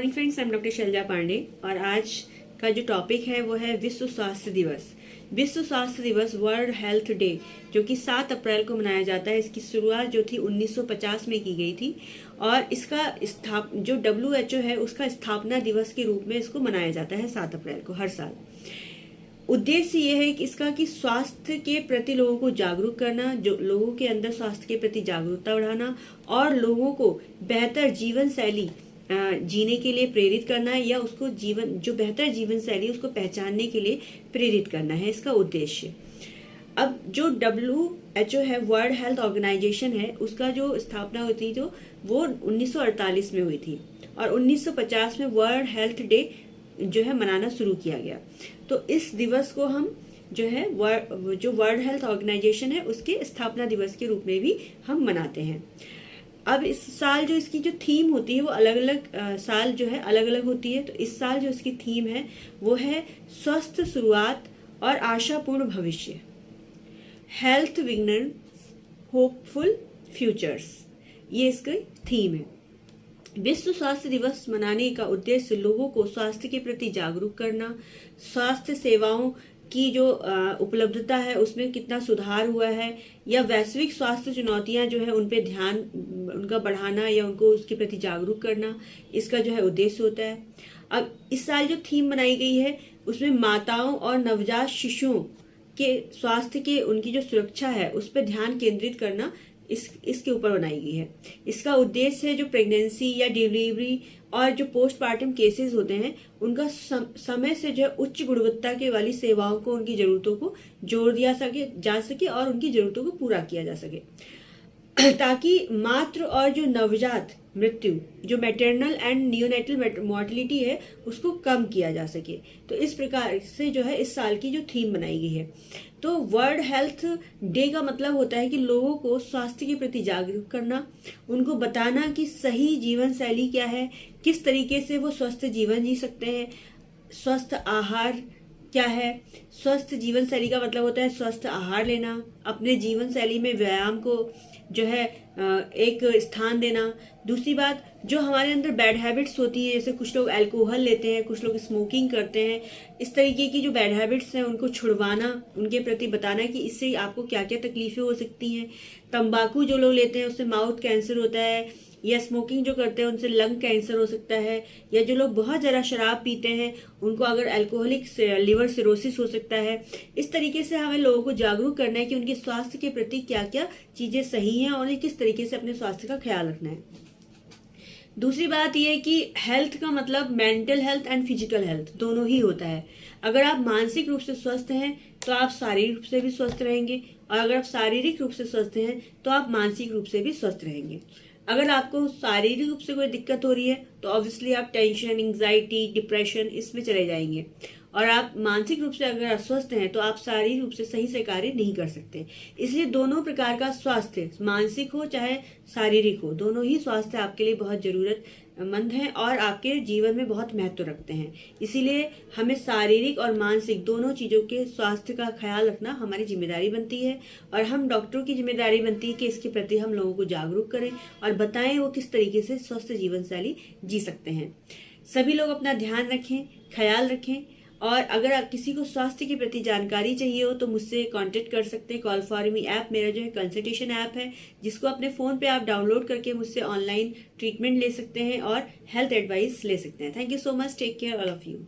Morning friends, I am doctor Shailaja Pandey और आज का जो टॉपिक है वो है विश्व स्वास्थ्य दिवस। विश्व स्वास्थ्य दिवस वर्ल्ड हेल्थ डे जो कि 7 अप्रैल को मनाया जाता है। इसकी शुरुआत जो थी 1950 में की गई थी और इसका जो WHO है उसका स्थापना दिवस के रूप में इसको मनाया जाता है 7 अप्रैल को हर साल। उद्देश्य ये है कि इसका कि स्वास्थ्य के प्रति लोगों को जागरूक करना, जो लोगों के अंदर स्वास्थ्य के प्रति जागरूकता बढ़ाना और लोगों को बेहतर जीवन शैली जीने के लिए प्रेरित करना है या उसको जो बेहतर जीवन शैली उसको पहचानने के लिए प्रेरित करना है इसका उद्देश्य। अब जो WHO है, वर्ल्ड हेल्थ ऑर्गेनाइजेशन है, उसका जो स्थापना हुई थी जो वो 1948 में हुई थी और 1950 में वर्ल्ड हेल्थ डे जो है मनाना शुरू किया गया। तो इस दिवस को हम जो है जो वर्ल्ड हेल्थ ऑर्गेनाइजेशन है उसके स्थापना दिवस के रूप में भी हम मनाते हैं। अब इस साल जो इसकी जो थीम होती है वो अलग अलग साल जो है अलग अलग होती है। तो इस साल जो इसकी थीम है वो है स्वस्थ शुरुआत और आशापूर्ण भविष्य, हेल्थ विग्नर होपफुल फ्यूचर्स, ये इसकी थीम है। विश्व स्वास्थ्य दिवस मनाने का उद्देश्य लोगों को स्वास्थ्य के प्रति जागरूक करना, स्वास्थ्य सेवाओं की जो उपलब्धता है उसमें कितना सुधार हुआ है या वैश्विक स्वास्थ्य चुनौतियां जो है उन पे ध्यान उनका बढ़ाना या उनको उसके प्रति जागरूक करना, इसका जो है उद्देश्य होता है। अब इस साल जो थीम बनाई गई है उसमें माताओं और नवजात शिशुओं के स्वास्थ्य के उनकी जो सुरक्षा है उस पर ध्यान केंद्रित करना इसके ऊपर बनाई गई है। इसका उद्देश्य है जो प्रेगनेंसी या डिलीवरी और जो पोस्टमार्टम केसेस होते हैं उनका समय से जो है उच्च गुणवत्ता के वाली सेवाओं को, उनकी जरूरतों को जोड़ दिया जा सके और उनकी जरूरतों को पूरा किया जा सके, ताकि मातृ और जो नवजात मृत्यु, जो मैटरनल एंड नियोनेटल मॉर्टेलिटी है, उसको कम किया जा सके। तो इस प्रकार से जो है इस साल की जो थीम बनाई गई है। तो वर्ल्ड हेल्थ डे का मतलब होता है कि लोगों को स्वास्थ्य के प्रति जागरूक करना, उनको बताना कि सही जीवन शैली क्या है, किस तरीके से वो स्वस्थ जीवन जी सकते हैं, स्वस्थ आहार क्या है। स्वस्थ जीवन शैली का मतलब होता है स्वस्थ आहार लेना, अपने जीवन शैली में व्यायाम को जो है एक स्थान देना। दूसरी बात, जो हमारे अंदर बैड हैबिट्स होती है, जैसे कुछ लोग अल्कोहल लेते हैं, कुछ लोग स्मोकिंग करते हैं, इस तरीके की जो बैड हैबिट्स हैं उनको छुड़वाना, उनके प्रति बताना कि इससे आपको क्या क्या तकलीफें हो सकती हैं। तंबाकू जो लोग लेते हैं उससे माउथ कैंसर होता है, या स्मोकिंग जो करते हैं उनसे लंग कैंसर हो सकता है, या जो लोग बहुत ज़्यादा शराब पीते हैं उनको अगर अल्कोहलिक लिवर सिरोसिस हो सकता है। इस तरीके से हमें लोगों को जागरूक करना है कि उनके स्वास्थ्य के प्रति क्या क्या चीज़ें सही हैं और किस तरीके से अपने स्वास्थ्य का ख्याल रखना है। दूसरी बात यह है कि हेल्थ का मतलब mental health and physical health दोनों ही होता है। अगर आप मानसिक रूप से स्वस्थ हैं तो आप शारीरिक रूप से भी स्वस्थ रहेंगे, और अगर आप शारीरिक रूप से स्वस्थ हैं तो आप मानसिक रूप से भी स्वस्थ रहेंगे। अगर आपको शारीरिक रूप से कोई दिक्कत हो रही है तो ऑब्वियसली आप टेंशन, एंग्जाइटी, डिप्रेशन इसमें चले जाएंगे, और आप मानसिक रूप से अगर अस्वस्थ हैं तो आप शारीरिक रूप से सही से कार्य नहीं कर सकते। इसलिए दोनों प्रकार का स्वास्थ्य, मानसिक हो चाहे शारीरिक हो, दोनों ही स्वास्थ्य आपके लिए बहुत जरूरतमंद है और आपके जीवन में बहुत महत्व रखते हैं। इसीलिए हमें शारीरिक और मानसिक दोनों चीजों के स्वास्थ्य का ख्याल रखना हमारी जिम्मेदारी बनती है, और हम डॉक्टरों की जिम्मेदारी बनती है कि इसके प्रति हम लोगों को जागरूक करें और बताएं वो किस तरीके से स्वस्थ जीवन शैली जी सकते हैं। सभी लोग अपना ध्यान रखें, ख्याल रखें, और अगर आप किसी को स्वास्थ्य के प्रति जानकारी चाहिए हो तो मुझसे कांटेक्ट कर सकते हैं। कॉल फॉर मी ऐप मेरा जो है कंसल्टेशन ऐप है, जिसको अपने फ़ोन पे आप डाउनलोड करके मुझसे ऑनलाइन ट्रीटमेंट ले सकते हैं और हेल्थ एडवाइस ले सकते हैं। Thank you so much, take care all of you.